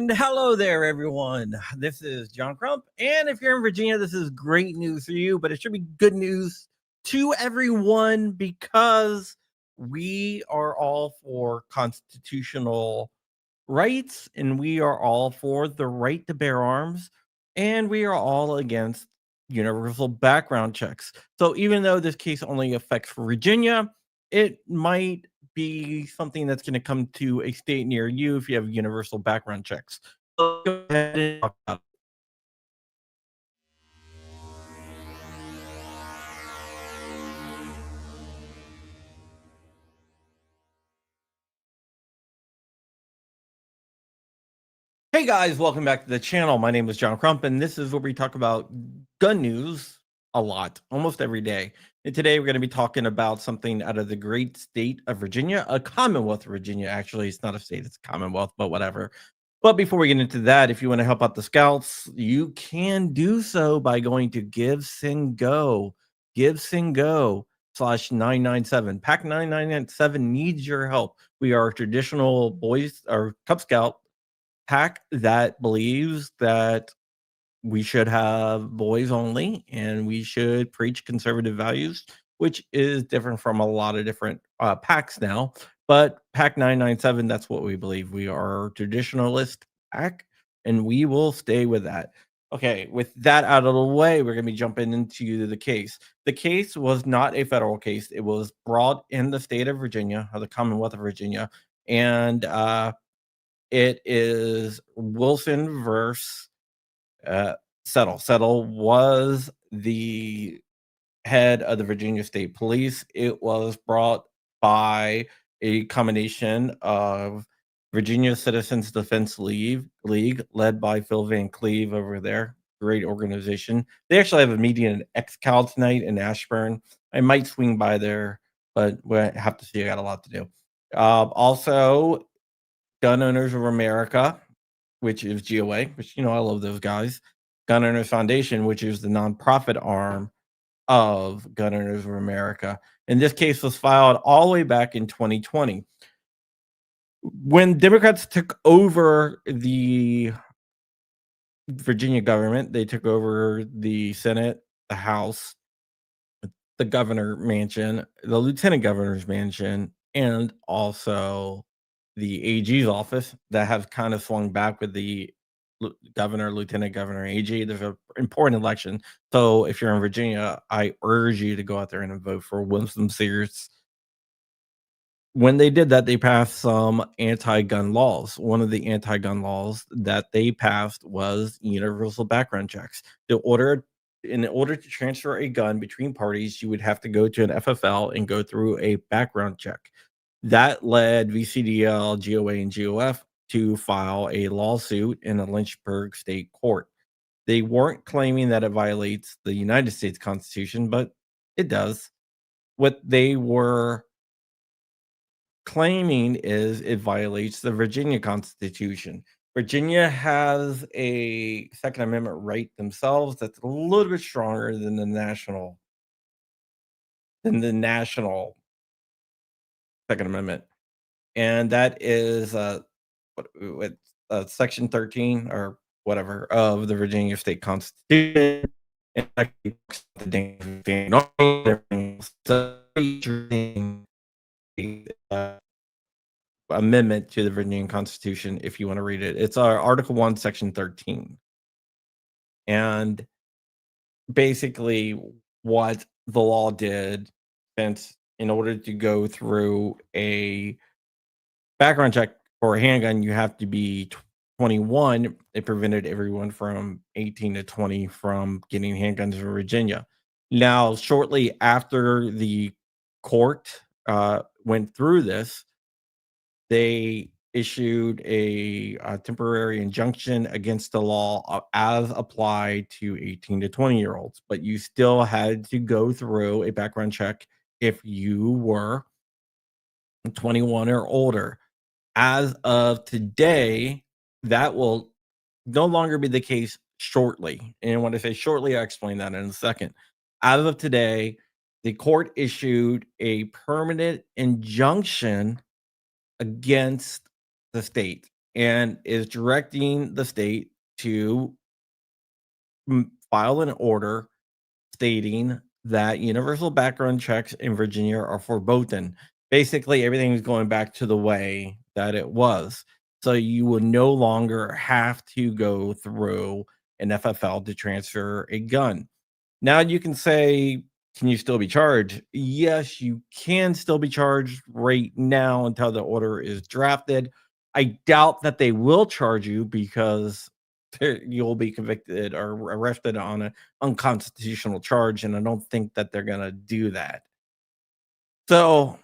And hello there, everyone. This is John Crump. And if you're in Virginia, this is great news for you, but it should be good news to everyone because we are all for constitutional rights and we are all for the right to bear arms and we are all against universal background checks. So even though this case only affects Virginia, it might be something that's going to come to a state near you if you have universal background checks. So go ahead and talk about it. Hey guys, welcome back to the channel. My name is John Crump, and this is where we talk about gun news a lot, almost every day. And today we're going to be talking about something out of the great state of Virginia, a Commonwealth of Virginia. Actually, it's not a state, it's a Commonwealth, but whatever. But before we get into that, if you want to help out the scouts, you can do so by going to GiveSendGo, GiveSendGo/997. Pack 997 needs your help. We are a traditional boys or Cub Scout pack that believes that we should have boys only and we should preach conservative values, which is different from a lot of different packs now. But Pack 997, that's what we believe. We are a traditionalist pack and we will stay with that. Okay, with that out of the way, we're going to be jumping into the case. The case was not a federal case. It was brought in the state of Virginia, or the Commonwealth of Virginia, and it is Wilson versus Settle. Settle was the head of the Virginia State Police. It was brought by a combination of Virginia Citizens Defense League, led by Phil Van Cleve over there. Great organization. They actually have a meeting at XCal tonight in Ashburn. I might swing by there, but we'll have to see. I got a lot to do. Also, Gun Owners of America, which is GOA, which, I love those guys. Gun Owners Foundation, which is the nonprofit arm of Gun Owners of America. And this case was filed all the way back in 2020. When Democrats took over the Virginia government, they took over the Senate, the House, the governor mansion, the lieutenant governor's mansion, and also the AG's office that has kind of swung back with the governor, lieutenant governor, AG. There's an important election. So if you're in Virginia, I urge you to go out there and vote for Winston Sears. When they did that, they passed some anti-gun laws. One of the anti-gun laws that they passed was universal background checks. In order to transfer a gun between parties, you would have to go to an FFL and go through a background check. That led VCDL, GOA, and GOF to file a lawsuit in a Lynchburg state court. They weren't claiming that it violates the United States Constitution, but it does. What they were claiming is it violates the Virginia Constitution. Virginia has a Second Amendment right themselves that's a little bit stronger than the national Second Amendment, and that is Section 13 or whatever of the Virginia State Constitution. And actually, amendment to the Virginia Constitution, if you want to read it. It's our Article 1, Section 13. And basically what the law did, since in order to go through a background check for a handgun, you have to be 21. It prevented everyone from 18 to 20 from getting handguns in Virginia. Now, shortly after the court went through this, they issued a temporary injunction against the law as applied to 18 to 20-year-olds, but you still had to go through a background check if you were 21 or older. As of today, that will no longer be the case shortly. And when I say shortly, I'll explain that in a second. As of today, the court issued a permanent injunction against the state. and is directing the state to file an order stating that universal background checks in Virginia are verboten. Basically, everything is going back to the way that it was. So you will no longer have to go through an FFL to transfer a gun. Now you can say, can you still be charged? Yes, you can still be charged right now until the order is drafted. I doubt that they will charge you because you'll be convicted or arrested on an unconstitutional charge, and I don't think that they're gonna do that. So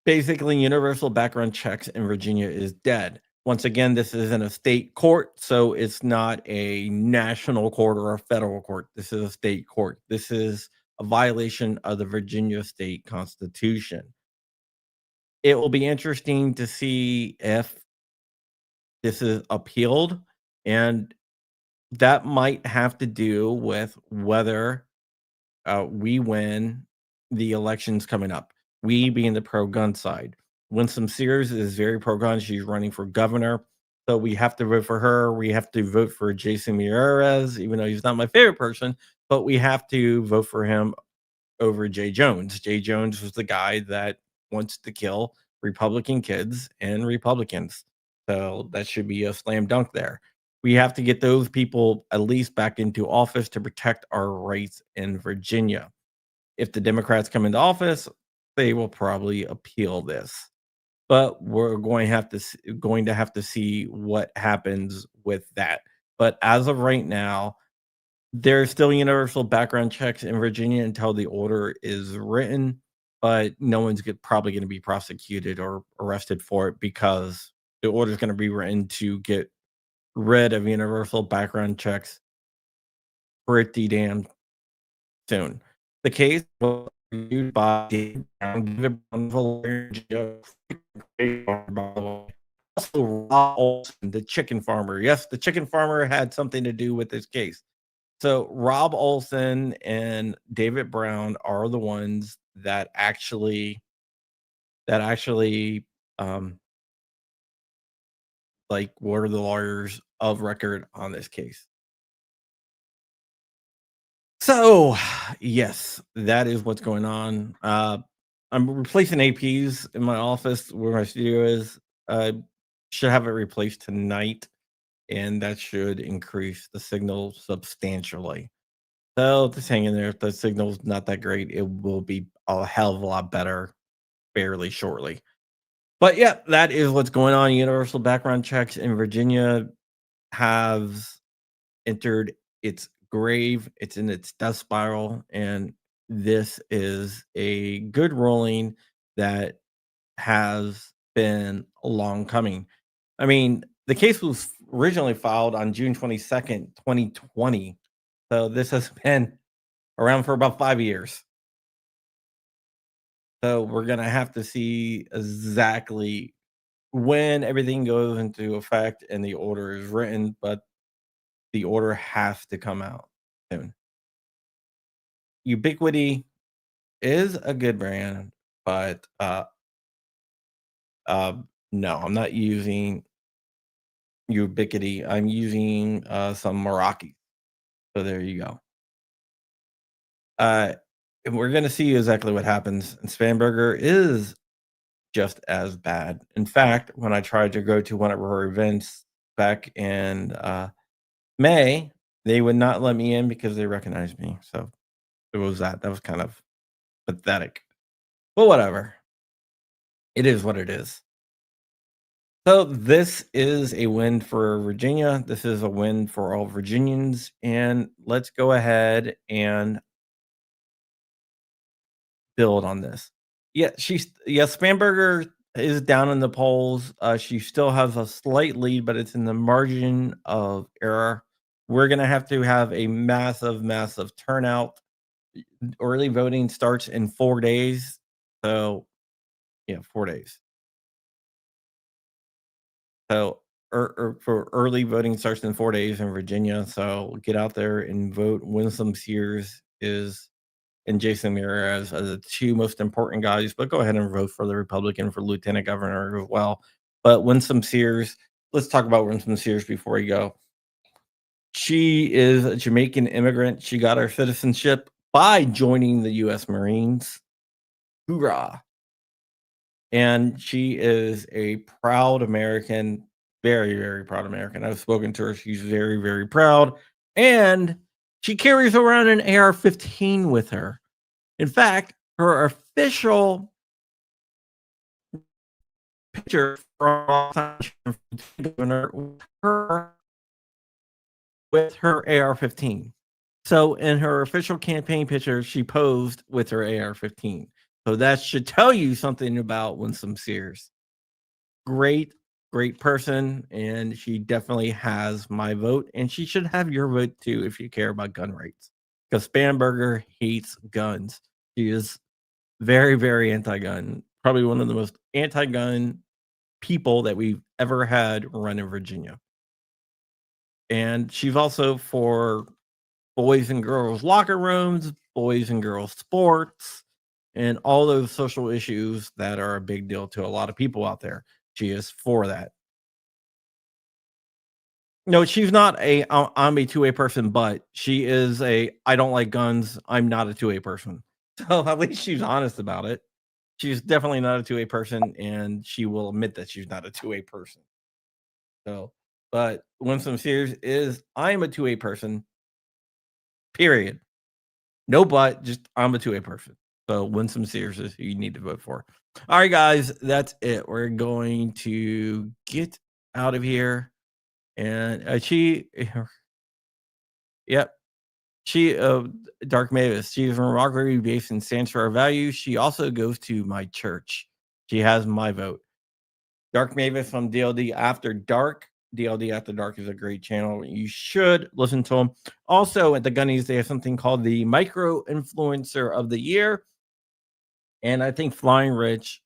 basically, universal background checks in Virginia is dead. Once again, this is in a state court, so it's not a national court or a federal court. This is a state court. This is a violation of the Virginia state constitution. It will be interesting to see if this is appealed, and that might have to do with whether we win the elections coming up. We being the pro gun side. Winsome Sears is very pro gun. She's running for governor. So we have to vote for her. We have to vote for Jason Mieres, even though he's not my favorite person, but we have to vote for him over Jay Jones. Jay Jones was the guy that wants to kill Republican kids and Republicans. So that should be a slam dunk there. We have to get those people at least back into office to protect our rights in Virginia. If the Democrats come into office, they will probably appeal this. But we're going to have to see what happens with that. But as of right now, there's still universal background checks in Virginia until the order is written, but no one's probably going to be prosecuted or arrested for it because the order is going to be written to get rid of universal background checks pretty damn soon. The case was reviewed by David Brown, also Rob Olson, the chicken farmer. Yes, the chicken farmer had something to do with this case. So Rob Olson and David Brown are the ones that actually like were the lawyers of record on this case. So, yes, that is what's going on. I'm replacing APs in my office where my studio is. Should have it replaced tonight, and that should increase the signal substantially. So just hang in there. If the signal's not that great, it will be a hell of a lot better fairly shortly. But yeah, that is what's going on. Universal background checks in Virginia have entered its grave. It's in its death spiral, and this is a good ruling that has been long coming. I mean, the case was originally filed on June 22nd, 2020. So this has been around for about 5 years. So we're gonna have to see exactly when everything goes into effect and the order is written, but the order has to come out soon. Ubiquity is a good brand, but no, I'm not using Ubiquity. I'm using some Meraki. So there you go. Uh, and we're gonna see exactly what happens. And Spamberger is just as bad. In fact, when I tried to go to one of her events back in May, they would not let me in because they recognized me. So it was that. That was kind of pathetic. But whatever. It is what it is. So this is a win for Virginia. This is a win for all Virginians. And let's go ahead and build on this. Spamberger is down in the polls. She still has a slight lead, but it's in the margin of error. We're gonna have to have a massive, massive turnout. Early voting starts in 4 days. So yeah, 4 days. So for early voting starts in 4 days in Virginia. So get out there and vote. Winsome Sears is and Jason Mieres are the two most important guys, but go ahead and vote for the Republican for lieutenant governor as well. But Winsome Sears let's talk about Winston Sears before we go. She is a Jamaican immigrant. She got her citizenship by joining the US Marines. Hoorah. And she is a proud American, very, very proud American. I've spoken to her. She's very, very proud. And she carries around an AR-15 with her. In fact, her official picture from her with her AR-15. So in her official campaign picture, she posed with her AR-15. So that should tell you something about Winsome Sears. Great, great person, and she definitely has my vote, and she should have your vote too if you care about gun rights. Because Spanberger hates guns. She is very, very anti-gun. Probably one of the most anti-gun people that we've ever had run in Virginia. And she's also for boys and girls locker rooms, boys and girls sports, and all those social issues that are a big deal to a lot of people out there. She is for that. No, she's not I'm a two-way person, but she is a I don't like guns. I'm not a two-way person. So at least she's honest about it. She's definitely not a two-way person, and she will admit that she's not a two-way person. So, but Winsome Sears is I'm a two-way person. Period. No, but just I'm a two-way person. So Winsome Sears is who you need to vote for. All right, guys, that's it. We're going to get out of here. And yep, she, Dark Mavis. She is from Rockery based and stands for our values. She also goes to my church. She has my vote. Dark Mavis from DLD After Dark. DLD After Dark is a great channel. You should listen to them. Also, at the Gundies, they have something called the Micro Influencer of the Year. And I think Flying Rich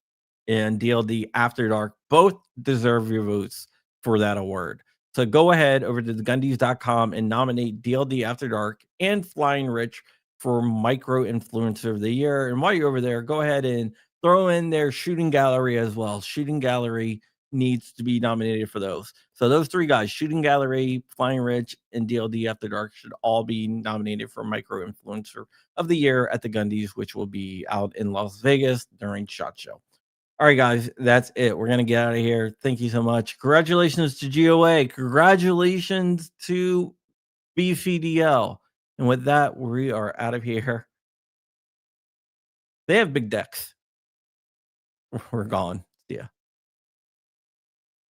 and DLD After Dark both deserve your votes for that award. So go ahead over to thegundies.com and nominate DLD After Dark and Flying Rich for Micro Influencer of the Year. And while you're over there, go ahead and throw in their Shooting Gallery as well. Shooting Gallery needs to be nominated for those. So those three guys, Shooting Gallery, Flying Rich, and DLD After Dark, should all be nominated for Micro Influencer of the Year at the Gundies, which will be out in Las Vegas during SHOT Show. All right, guys, that's it. We're gonna get out of here. Thank you so much. Congratulations to GOA. Congratulations to BCDL. And with that, we are out of here. They have big decks. We're gone. See ya.